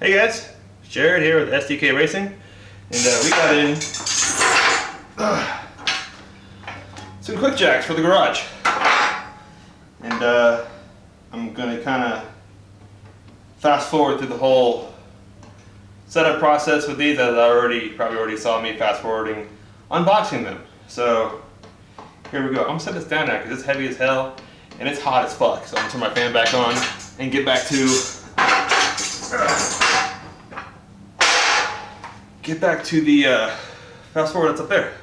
Hey guys, Jared here with SDK Racing, and we got in some quick jacks for the garage, and I'm gonna kind of fast forward through the whole setup process with these, as I probably already saw me fast forwarding unboxing them. So here we go. I'm gonna set this down now because it's heavy as hell and it's hot as fuck. So I'm gonna turn my fan back on and get back to the fast forward that's up there.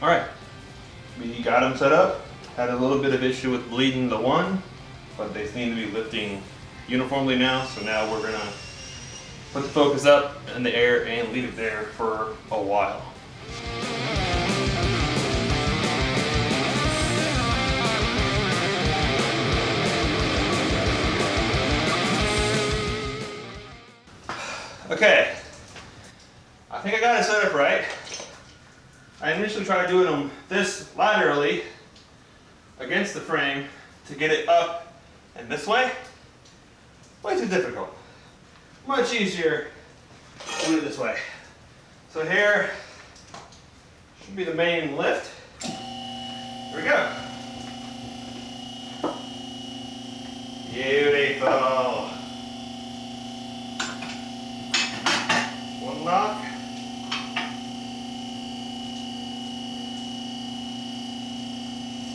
All right, we got them set up. Had a little bit of issue with bleeding the one, but they seem to be lifting uniformly now. So now we're gonna put the focus up in the air and leave it there for a while. Okay, I think I got it set up right. I initially tried doing them this laterally against the frame to get it up and this way. Way too difficult. Much easier to do it this way. So here should be the main lift. Here we go. Beautiful. One lock.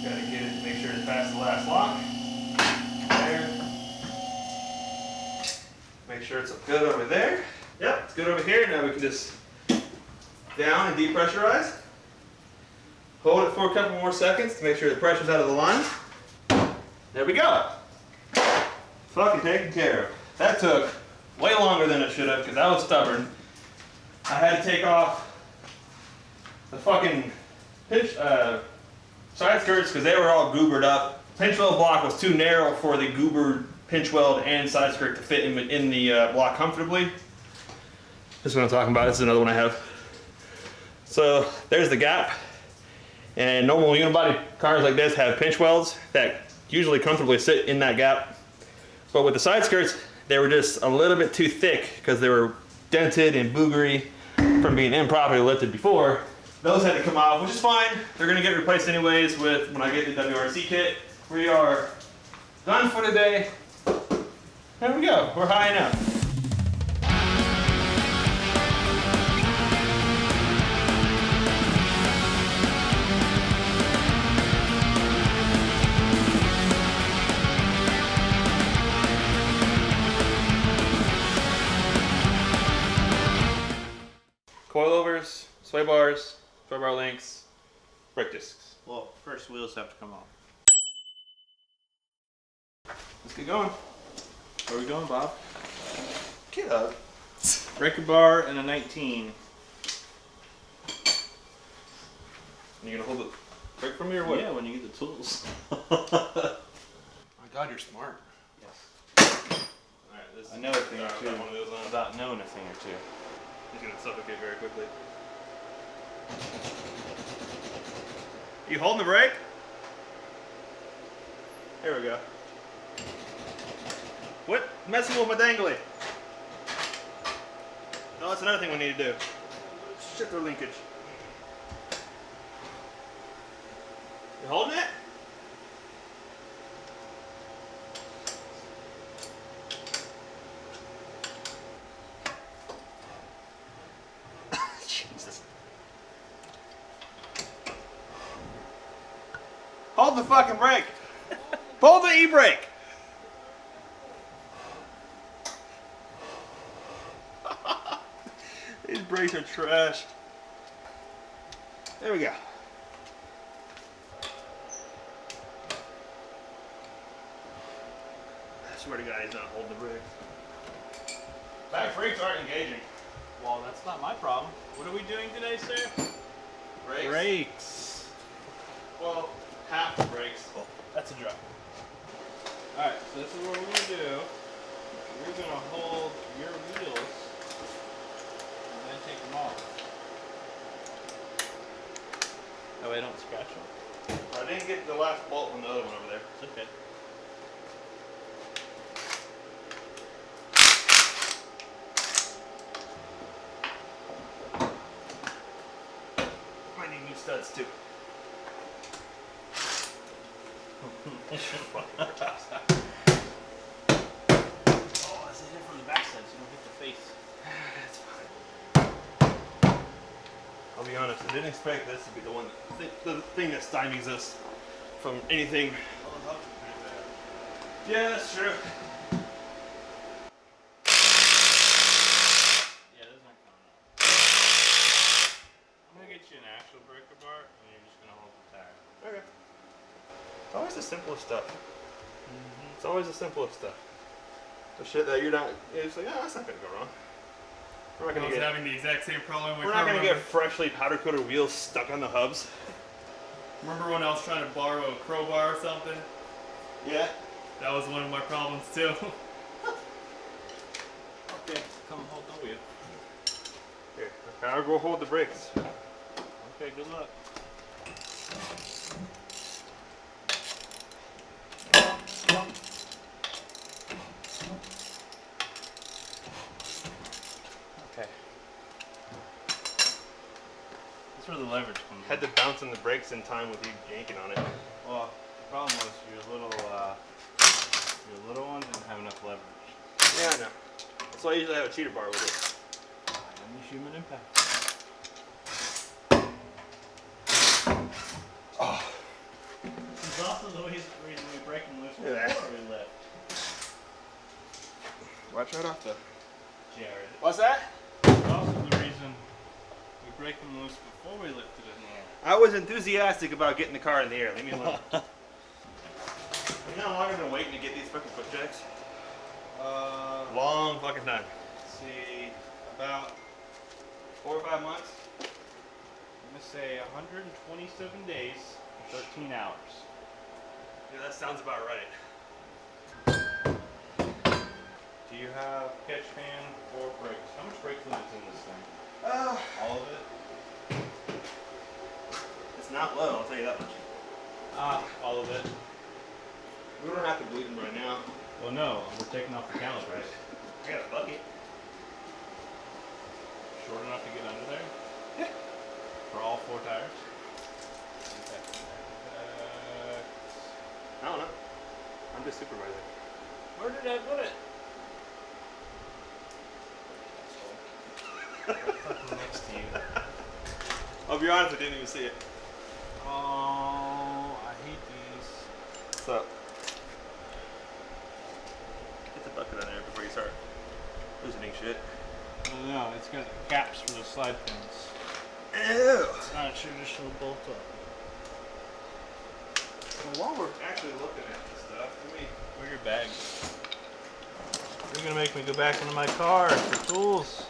Gotta get it to make sure it's past the last lock. There. Make sure it's good over there. Yep, it's good over here. Now we can just down and depressurize. Hold it for a couple more seconds to make sure the pressure's out of the line. There we go. Fucking taken care of. That took way longer than it should have because I was stubborn. I had to take off the fucking side skirts because they were all goobered up. Pinch weld block was too narrow for the goobered pinch weld and side skirt to fit in the block comfortably. This is what I'm talking about. This is another one I have. So there's the gap. And normal unibody cars like this have pinch welds that usually comfortably sit in that gap. But with the side skirts, they were just a little bit too thick because they were dented and boogery from being improperly lifted before. Those had to come off, which is fine. They're gonna get replaced anyways when I get the WRC kit. We are done for today. There we go, we're high enough. Coilovers, sway bar links, brake discs. Well, first wheels have to come off. Let's get going. Where are we going, Bob? Get up. Breaker bar and a 19. You gonna hold the brake for me or what? Yeah, when you get the tools. My God, you're smart. Yes. Alright, this I know a thing or two. One of those on. About knowing a thing or two. He's gonna suffocate very quickly. You holding the brake? Here we go. Quit messing with my dangly. No, that's another thing we need to do. Shifter linkage. You holding it? Jesus. Hold the fucking brake. Pull the e-brake. These brakes are trash. There we go. I swear to God, he's not holding the brake. Back brakes aren't engaging. Well, that's not my problem. What are we doing today, sir? Brakes. Brakes. Well, half the brakes. Oh, that's a drop. Alright, so this is what we're going to do. You're going to hold your wheels and then take them off. That way I don't scratch them. I didn't get the last bolt from the other one over there. It's okay. Might need new studs too. Oh, let's hit it from the backside so you don't hit the face. That's fine. I'll be honest, I didn't expect this to be the one, the thing that stymies us from anything. Oh, the hubs are pretty bad. Yeah, that's true. Yeah, those aren't coming out. I'm gonna get you an actual breaker bar and you're just gonna hold the tire. Okay. It's always the simplest stuff. It's always the simplest stuff. The shit that you're not, it's like, oh, that's not gonna go wrong. We're not I gonna was get, having the exact same problem with we're not gonna get freshly powder coated wheels stuck on the hubs. Remember when I was trying to borrow a crowbar or something? Yeah. That was one of my problems too. Okay, come hold the wheel. Here, I'll go hold the brakes. Okay, good luck. Okay. That's where the leverage comes in. Had to bounce on the brakes in time with you yanking on it. Well, the problem was your little one didn't have enough leverage. Yeah, I know. That's why I usually have a cheater bar with it. And the human impact. Oh. It's also the reason we break them loose Look at that. before we lift. Watch right off the. Jared. What's that? It's also the reason we break them loose before we lift it in the air. I was enthusiastic about getting the car in the air. Leave me alone. You know how long I've been waiting to get these fucking foot jacks? Long fucking time. Let's see, about 4 or 5 months? I'm gonna say 127 days, 13 hours. Yeah, that sounds about right. Do you have catch pan or brakes? How much brake fluid is in this thing? All of it? It's not low, I'll tell you that much. All of it. We don't have to bleed them right now. Well, no, we're taking off the calipers. I got a bucket. Short enough to get under there? Yeah. For all 4 tires? Okay. I don't know. I'm just supervising. Where did I put it? Fucking next to you. I'll be honest, I didn't even see it. Oh, I hate these. What's up? Get the bucket on there before you start loosening shit. No, it's got caps for the slide pins. Ew! It's not a traditional bolt up. Well, while we're actually looking at this stuff, Where are your bags? You're gonna make me go back into my car for tools.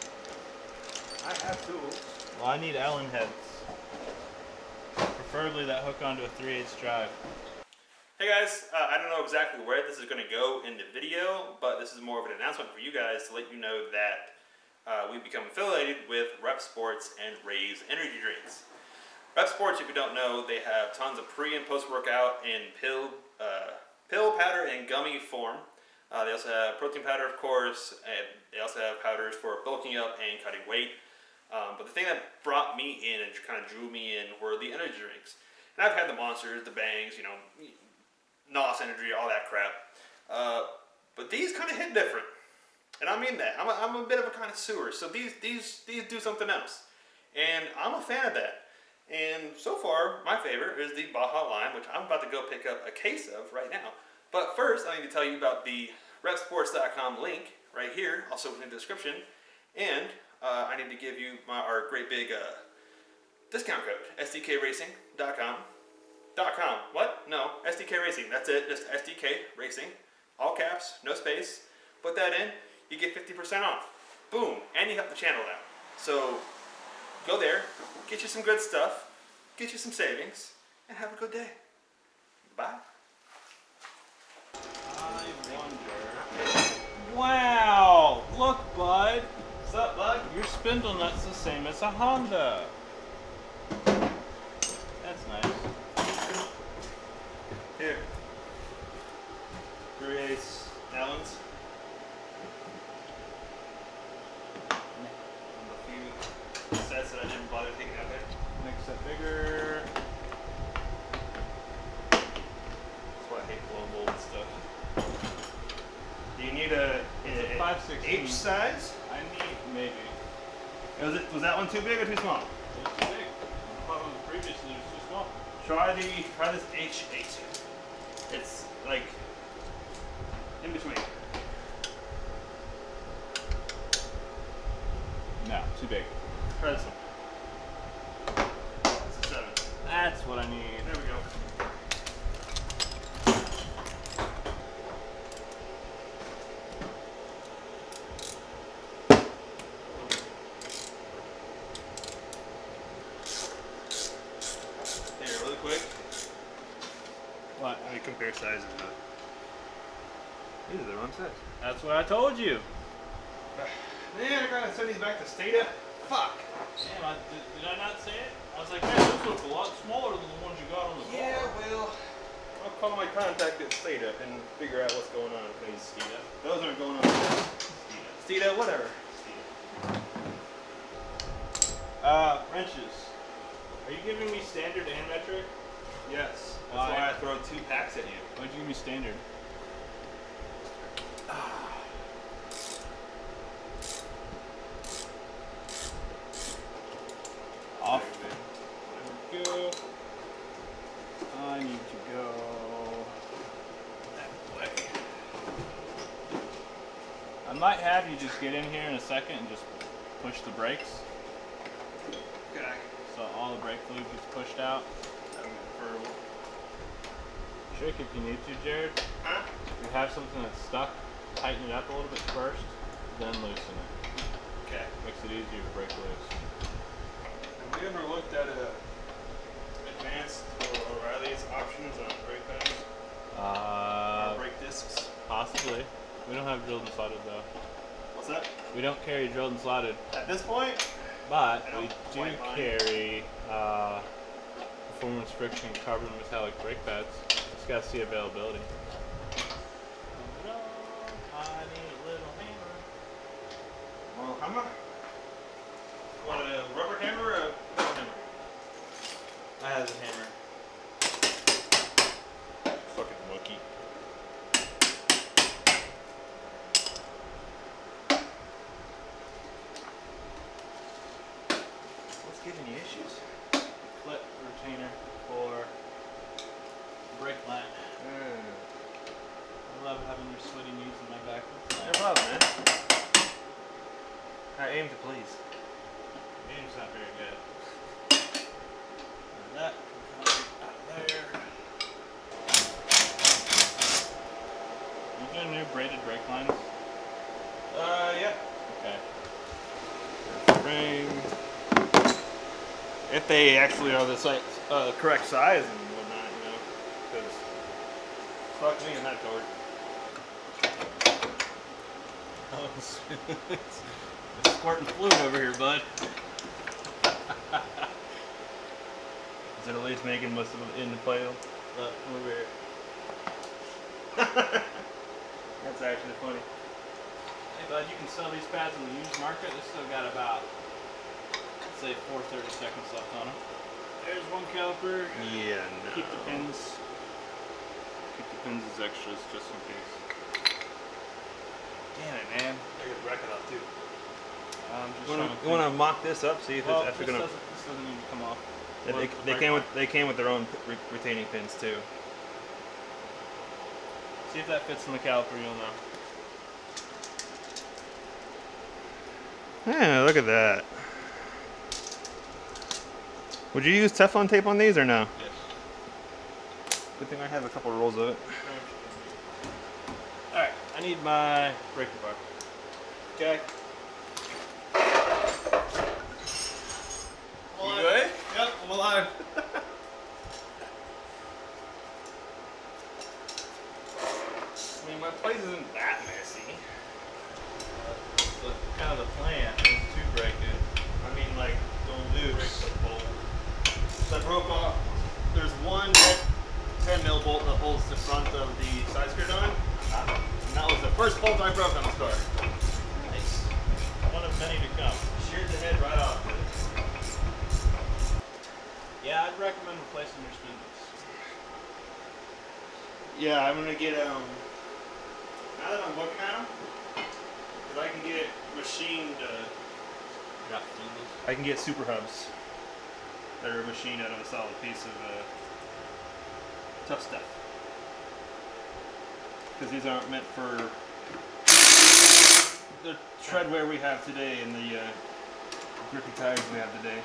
I have tools. Well, I need Allen heads. Preferably that hook onto a 3/8 drive. Hey guys, I don't know exactly where this is going to go in the video, but this is more of an announcement for you guys to let you know that we've become affiliated with Rep Sports and Raise energy drinks. Rep Sports, if you don't know, they have tons of pre and post workout in pill, powder, and gummy form. They also have protein powder, of course, and they also have powders for bulking up and cutting weight. But the thing that brought me in and kind of drew me in were the energy drinks. And I've had the Monsters, the Bangs, you know, NOS Energy, all that crap. But these kind of hit different. And I mean that. I'm a bit of a connoisseur. So these do something else. And I'm a fan of that. And so far, my favorite is the Baja Lime, which I'm about to go pick up a case of right now. But first, I need to tell you about the repsports.com link right here, also in the description. And I need to give you our great big discount code, sdkracing.com. .com. What? No, SDK Racing. That's it. Just SDK Racing. All caps, no space. Put that in, you get 50% off. Boom. And you help the channel out. So go there, get you some good stuff, get you some savings, and have a good day. Bye. I wonder. Wow! Look, bud. What's up, bud? Your spindle nut's the same as a Honda. That's nice. Do you need a 5/16. H size? I need maybe. Was that one too big or too small? It's too big. The one previously was too small. Try this H8. It's like in between. No, too big. Try this one. It's a 7. That's what I need. There we go. Here, really quick. What? Let me compare sizes. These are the wrong size. That's what I told you. Man, I gotta send these back to Stata. Fuck. Damn, did I not say it? I was like, man, those look a lot smaller than the ones you got on the Yeah, bar. well, I'll call my contact at Stata and figure out what's going on. Because those aren't going on. Stata, whatever. Wrenches. Are you giving me standard and metric? Yes. That's Why? why I throw 2 packs at you. Why'd you give me standard? Off. There we go. I need to go that way. I might have you just get in here in a second and just push the brakes. Okay. So all the brake fluid gets pushed out. That would be preferable. Trick if you need to, Jared. Huh? If you have something that's stuck, tighten it up a little bit first, then loosen it. Okay. Makes it easier to break loose. Have you ever looked at advanced or O'Reilly's options on brake pads or brake discs? Possibly. We don't have drilled and slotted though. What's that? We don't carry drilled and slotted, At this point? but I we don't do quite mind. carry performance friction carbon metallic brake pads. Just gotta see availability. I need a little hammer. Well, hammer? Want a rubber hammer or a metal hammer? I have a hammer. Fucking monkey. What's giving you issues? Clip retainer for brake line. I love having your sweaty knees in my back. No problem, man. I aim to please. Game's not very good. And that can come out of there. You doing new braided brake lines? Yeah. Okay. Frame. If they actually are the correct size and whatnot, you know, because fuck me in that torque. Oh, it's squirting fluid over here, bud. Is it at least making most of it in the play? Look, over here. That's actually funny. Hey, bud, you can sell these pads in the used market. They still got about, let's say, 430 seconds left on them. There's one caliper. Yeah, no. Keep the pins. Keep the pins as extras just in case. Damn it, man. I could wreck it up too. I'm just You trying to want to mock this up? See if well, it's actually this gonna. doesn't need to come off. They, Well, they, the they brake came line. with their own retaining pins too. See if that fits in the caliper, you'll know. Yeah, look at that. Would you use Teflon tape on these or no? Yes. Good thing I have a couple rolls of it. Alright, I need my breaker bar. Okay. You good? Yep, I'm alive. I mean, my place isn't that messy. That's kind of the plan, is to break it. I mean, like, don't lose. Break the bolt. So I broke off. There's one 10 mil bolt that holds the front of the side skirt on. And that was the first bolt I broke on this car. Nice. One of many to come. Sheared the head right off. Yeah, I'd recommend replacing your spindles. Yeah, I'm gonna get now that I'm looking at them, I can get machined. I can get super hubs that are machined out of a solid piece of tough stuff. Because these aren't meant for the treadwear we have today and the grippy tires we have today.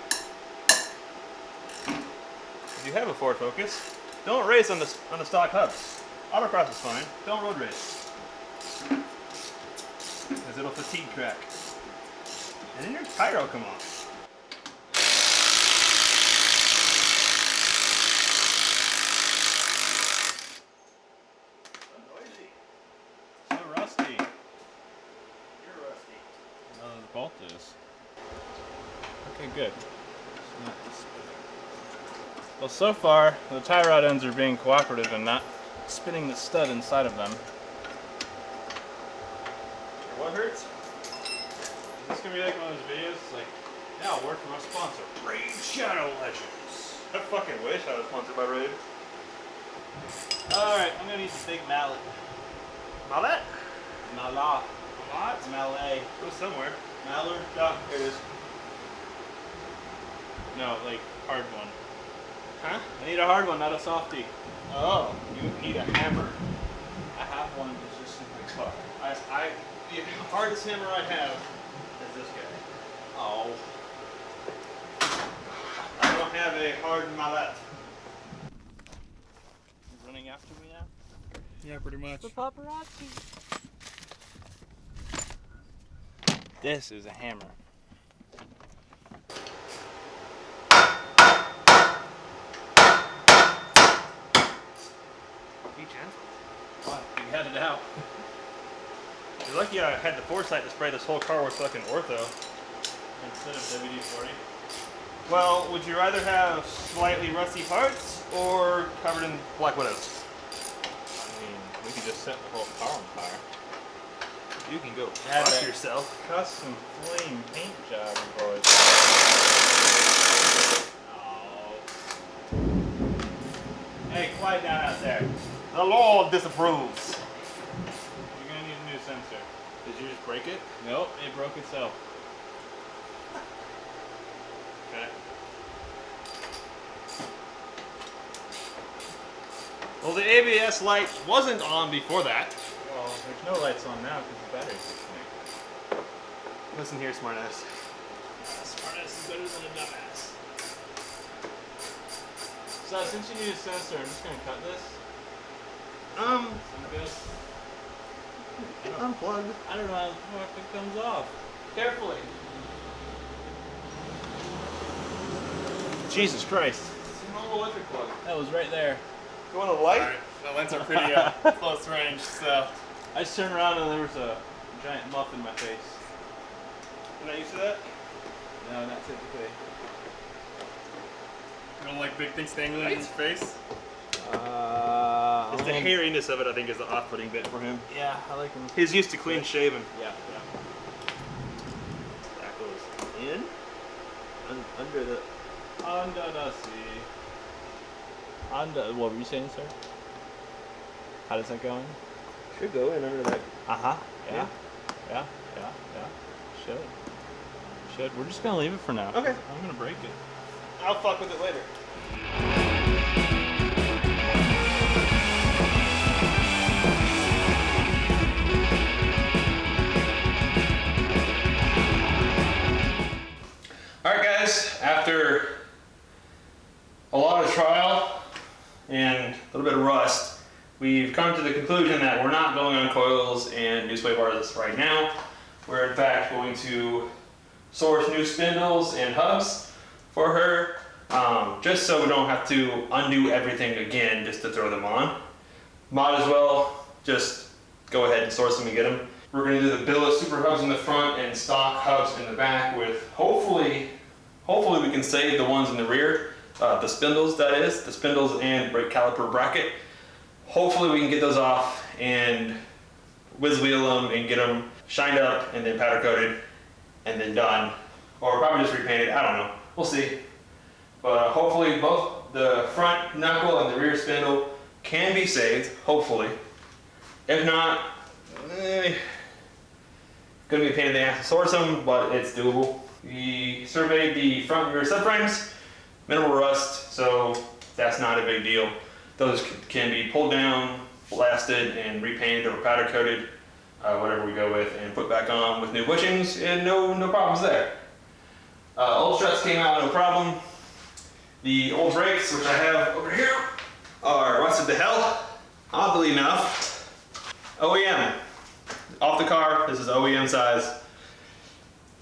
If you have a Ford Focus, don't race on the stock hubs. Autocross is fine. Don't road race. Because it'll fatigue crack. And then your tire will come off. So noisy. So rusty. You're rusty. Oh, the bolt is. Okay, good. Well, so far, the tie rod ends are being cooperative and not spinning the stud inside of them. What hurts? Is this gonna be like one of those videos? It's like, now a word from our sponsor, Raid Shadow Legends. I fucking wish I was sponsored by Raid. Alright, I'm gonna use a big mallet. Mallet? Mallet. What? Mallet. It was somewhere. Maller? Oh, here it is. No, like, hard one. Huh? I need a hard one, not a softie. Oh, you need a hammer. I have one, it's just in my car. The hardest hammer I have is this guy. Oh. I don't have a hard mallet. You running after me now? Yeah, pretty much. The paparazzi. This is a hammer. What? You had it out. You're lucky I had the foresight to spray this whole car with fucking ortho. Instead of WD-40. Well, would you rather have slightly rusty parts or covered in black widows? I mean, we could just set the whole car on fire. You can go Have fuck it. yourself. Custom flame paint job, boys. Oh. Hey, quiet down out there. The Lord disapproves. You're gonna need a new sensor. Did you just break it? Nope, it broke itself. Okay. Well, the ABS light wasn't on before that. Well, there's no lights on now because the battery's disconnected. Listen here, smartass. Smartass is better than a dumbass. So, since you need a sensor, I'm just gonna cut this. Sound good? Unplug. I don't know how the fuck it comes off. Carefully. Jesus Christ. It's a normal electric plug. That was right there. You want a light? Alright, the lens are pretty close range, so. I just turned around and there was a giant muff in my face. You're not used to that? No, not typically. You don't like big things dangling in his face? It's the hairiness of it, I think, is the off-putting bit for him. Yeah, I like them. He's used to clean shaven. Yeah, That goes in, under the. Under the sea. Under. What were you saying, sir? How does that go in? Should go in under that. Yeah. Yeah. Should. We're just gonna leave it for now. Okay. I'm gonna break it. I'll fuck with it later. Alright guys, after a lot of trial and a little bit of rust, we've come to the conclusion that we're not going on coils and new sway bars right now. We're in fact going to source new spindles and hubs for her, just so we don't have to undo everything again just to throw them on. Might as well just go ahead and source them and get them. We're going to do the billet super hubs in the front and stock hubs in the back with hopefully we can save the ones in the rear, the spindles that is, the spindles and brake caliper bracket. Hopefully we can get those off and whiz wheel them and get them shined up and then powder coated and then done. Or probably just repainted, I don't know, we'll see. But hopefully both the front knuckle and the rear spindle can be saved, hopefully. If not, Gonna be a pain in the ass to source them, but it's doable. We surveyed the front and rear subframes, minimal rust, so that's not a big deal. Those can be pulled down, blasted, and repainted or powder coated, whatever we go with, and put back on with new bushings, and no problems there. Old struts came out no problem. The old brakes, which I have over here, are rusted to hell. Oddly enough, OEM. Off the car, this is OEM size.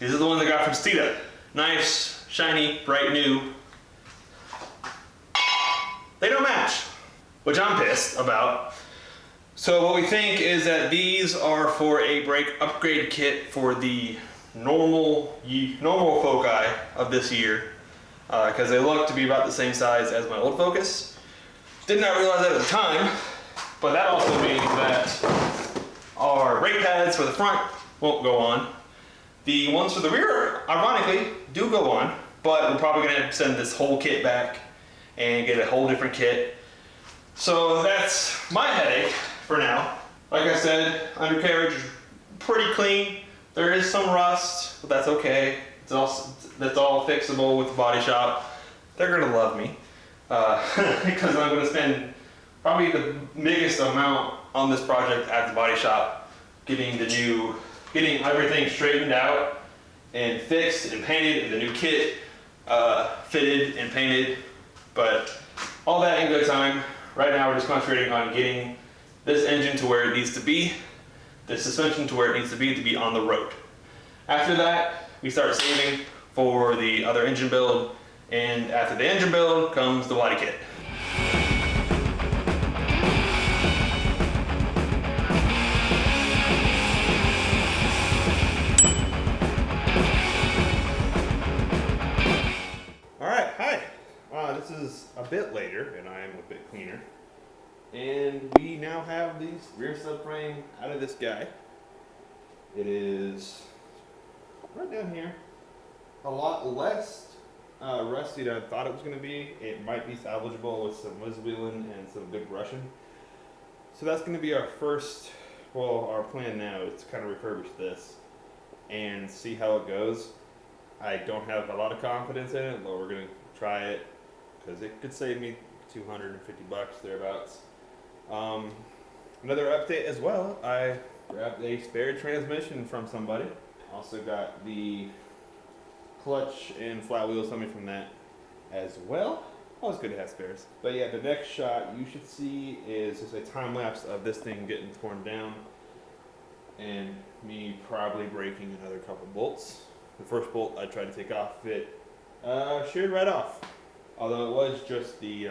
These are the ones I got from Steeda. Nice, shiny, bright new. They don't match, which I'm pissed about. So what we think is that these are for a brake upgrade kit for the normal Foci of this year, because they look to be about the same size as my old Focus. Did not realize that at the time, but that also means that our brake pads for the front won't go on. The ones for the rear, ironically, do go on, but we're probably gonna have to send this whole kit back and get a whole different kit. So that's my headache for now. Like I said, undercarriage is pretty clean. There is some rust, but that's okay. That's all fixable with the body shop. They're gonna love me because I'm gonna spend probably the biggest amount on this project at the body shop, getting everything straightened out and fixed and painted, and the new kit fitted and painted. But all that in good time. Right now we're just concentrating on getting this engine to where it needs to be, the suspension to where it needs to be on the road. After that, we start saving for the other engine build, and after the engine build comes the body kit. Alright, hi. This is a bit later, and I am a bit cleaner. And we now have the rear subframe out of this guy. It is right down here. A lot less rusty than I thought it was going to be. It might be salvageable with some whiz wheeling and some good brushing. So that's going to be our first, well, our plan now is to kind of refurbish this and see how it goes. I don't have a lot of confidence in it, but we're going to try it because it could save me $250 thereabouts. Another update as well, I grabbed a spare transmission from somebody. Also got the clutch and flat wheels coming from that as well. Always good to have spares. But yeah, the next shot you should see is just a time lapse of this thing getting torn down and me probably breaking another couple bolts. The first bolt I tried to take off, it sheared right off. Although it was just the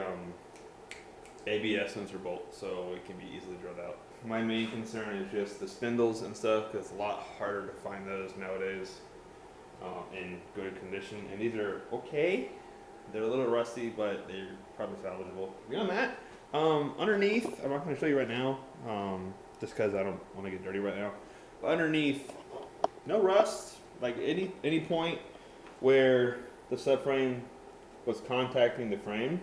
ABS sensor bolt, so it can be easily drilled out. My main concern is just the spindles and stuff, because it's a lot harder to find those nowadays in good condition. And these are okay. They're a little rusty, but they're probably salvageable. Beyond that, underneath, I'm not going to show you right now, just because I don't want to get dirty right now. But underneath, no rust. Like any point where the subframe was contacting the frame,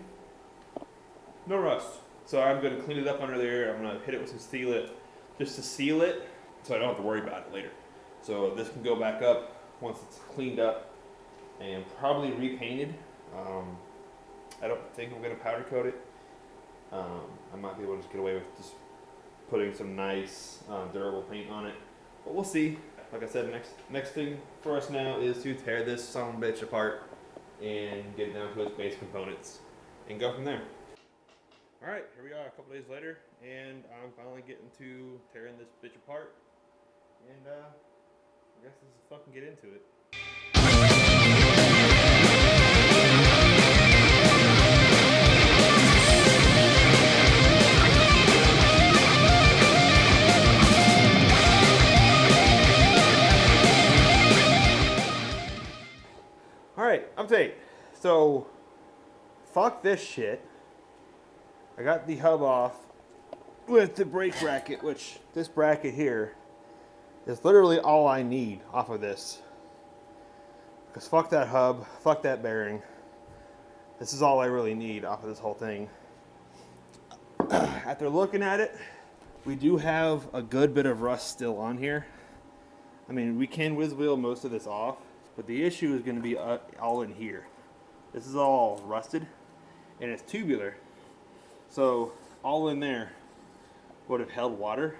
no rust. So I'm going to clean it up under there. I'm going to hit it with some sealant just to seal it so I don't have to worry about it later. So this can go back up once it's cleaned up and probably repainted. I don't think I'm going to powder coat it. I might be able to just get away with just putting some nice durable paint on it, but we'll see. Like I said, next thing for us now is to tear this son of a bitch apart and get it down to its base components and go from there. Alright, here we are a couple days later, and I'm finally getting to tearing this bitch apart, and I guess let's fucking get into it. Alright, update. So, fuck this shit. I got the hub off with the brake bracket, which this bracket here is literally all I need off of this. Because fuck that hub, fuck that bearing. This is all I really need off of this whole thing. After looking at it, We do have a good bit of rust still on here. I mean, we can whiz wheel most of this off, but the issue is going to be all in here. This is all rusted, and it's tubular. So all in there would have held water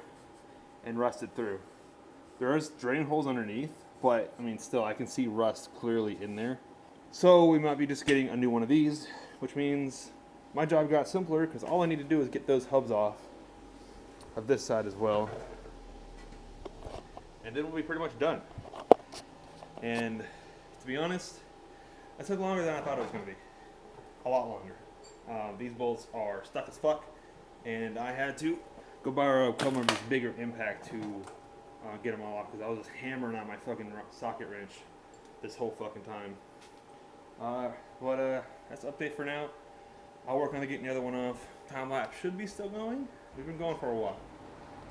and rusted through. There is drain holes underneath, but I mean, still, I can see rust clearly in there. So we might be just getting a new one of these, which means my job got simpler because all I need to do is get those hubs off of this side as well. And then we'll be pretty much done. And to be honest, that took longer than I thought it was going to be. A lot longer. These bolts are stuck as fuck, and I had to go borrow a couple of these bigger impact to get them all off because I was just hammering on my fucking socket wrench this whole fucking time. But that's the update for now. I'll work on getting the other one off. Time lapse should be still going. We've been going for a while.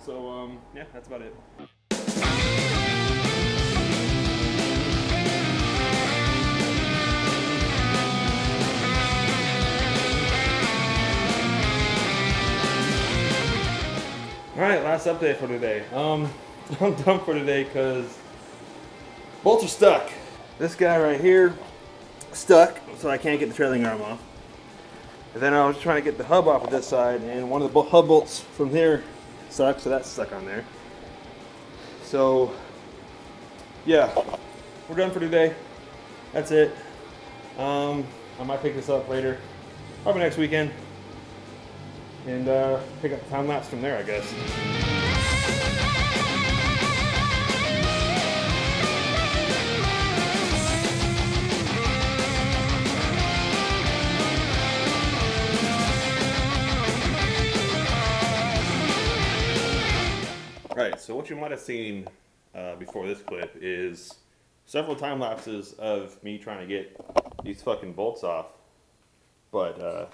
So yeah, that's about it. Alright, last update for today. I'm done for today because bolts are stuck. This guy right here stuck, so I can't get the trailing arm off. And then I was trying to get the hub off of this side, and one of the hub bolts from here stuck, so that's stuck on there. So yeah, we're done for today. That's it. I might pick this up later, probably next weekend, and pick up the time lapse from there, I guess. Right, so what you might have seen before this clip is several time lapses of me trying to get these fucking bolts off, but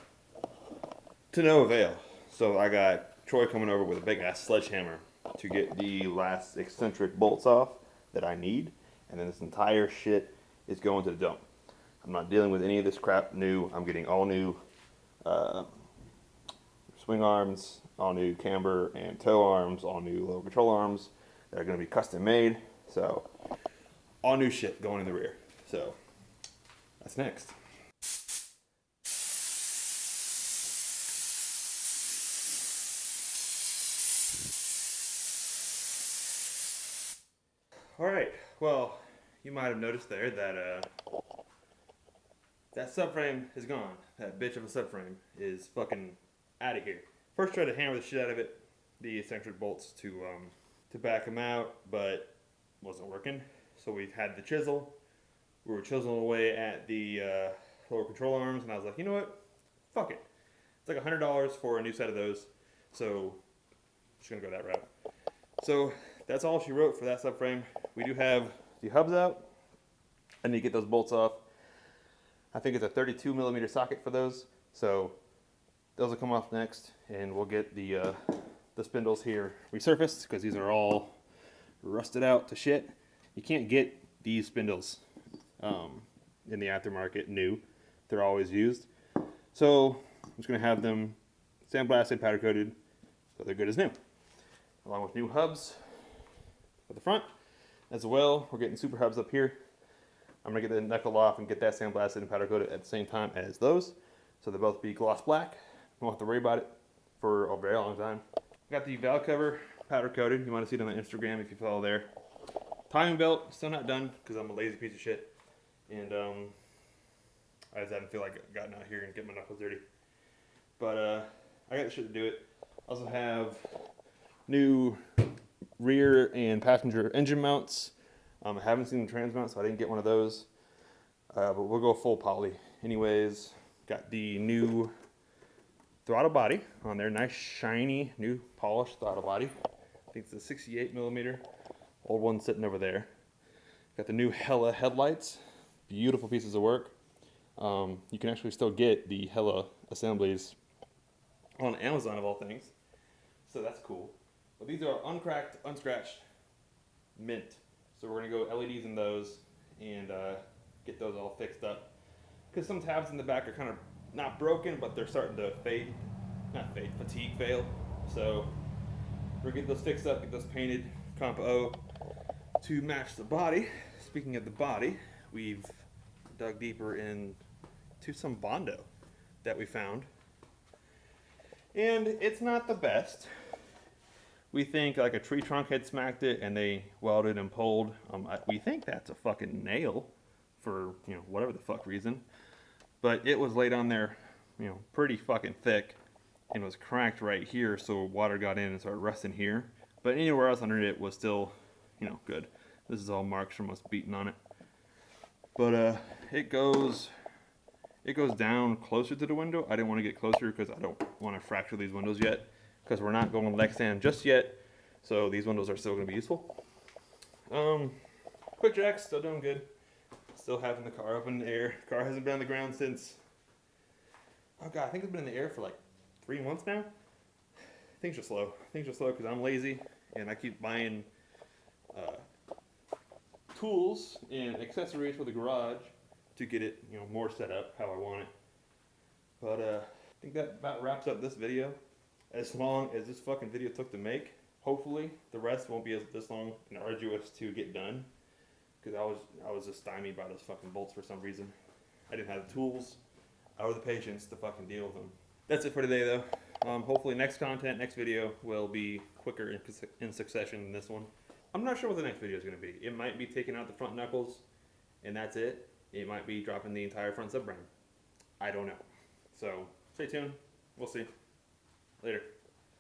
to no avail. So I got Troy coming over with a big ass sledgehammer to get the last eccentric bolts off that I need, and then this entire shit is going to the dump. I'm not dealing with any of this crap new. I'm getting all new swing arms, all new camber and toe arms, all new lower control arms that are going to be custom made. So all new shit going in the rear. So that's next. All right, well, you might have noticed there that that subframe is gone. That bitch of a subframe is fucking out of here. First tried to hammer the shit out of it, the eccentric bolts to back them out, but wasn't working. So we've had the chisel. We were chiseling away at the lower control arms, and I was like, you know what? Fuck it. It's like $100 for a new set of those. So just gonna go that route. So that's all she wrote for that subframe. We do have the hubs out. I need to get those bolts off. I think it's a 32 millimeter socket for those. So those will come off next, and we'll get the spindles here resurfaced because these are all rusted out to shit. You can't get these spindles in the aftermarket new. They're always used. So I'm just going to have them sandblasted, powder coated, so they're good as new. Along with new hubs for the front as well. We're getting super hubs up here. I'm going to get the knuckle off and get that sandblasted and powder coated at the same time as those. So they'll both be gloss black. Won't have to worry about it for a very long time. Got the valve cover powder coated. You want to see it on the Instagram if you follow there. Timing belt, still not done because I'm a lazy piece of shit. And I just didn't feel like getting out here and getting my knuckles dirty. But I got the shit to do it. Also have new rear and passenger engine mounts. I haven't seen the trans mount, so I didn't get one of those. But we'll go full poly. Anyways, got the new throttle body on there. Nice, shiny, new polished throttle body. I think it's a 68 millimeter. Old one sitting over there. Got the new Hella headlights. Beautiful pieces of work. You can actually still get the Hella assemblies on Amazon of all things. So that's cool. But these are uncracked, unscratched mint. So we're going to go LEDs in those and get those all fixed up. Because some tabs in the back are kind of not broken, but they're starting to fade. Not fade, fatigue fail. So We're getting those fixed up, get those painted Comp O to match the body. Speaking of the body, we've dug deeper into some Bondo that we found. And it's not the best. We think like a tree trunk had smacked it and they welded and pulled. We think that's a fucking nail for, you know, whatever the fuck reason. But it was laid on there, you know, pretty fucking thick and was cracked right here, so water got in and started resting here. But anywhere else under it was still, you know, good. This is all marks from us beating on it. But it goes down closer to the window. I didn't want to get closer because I don't want to fracture these windows yet, because we're not going Lexan just yet. So these windows are still going to be useful. Quick jacks, still doing good. Still having the car up in the air. The car hasn't been on the ground since, oh god, I think it's been in the air for like 3 months now. Things are slow. Things are slow because I'm lazy and I keep buying tools and accessories for the garage to get it, you know, more set up how I want it. But I think that about wraps up this video. As long as this fucking video took to make, hopefully the rest won't be this long and arduous to get done. Because I was just stymied by those fucking bolts for some reason. I didn't have the tools or the patience to fucking deal with them. That's it for today though. Hopefully next video will be quicker in succession than this one. I'm not sure what the next video is going to be. It might be taking out the front knuckles and that's it. It might be dropping the entire front subframe. I don't know. So stay tuned. We'll see. Later.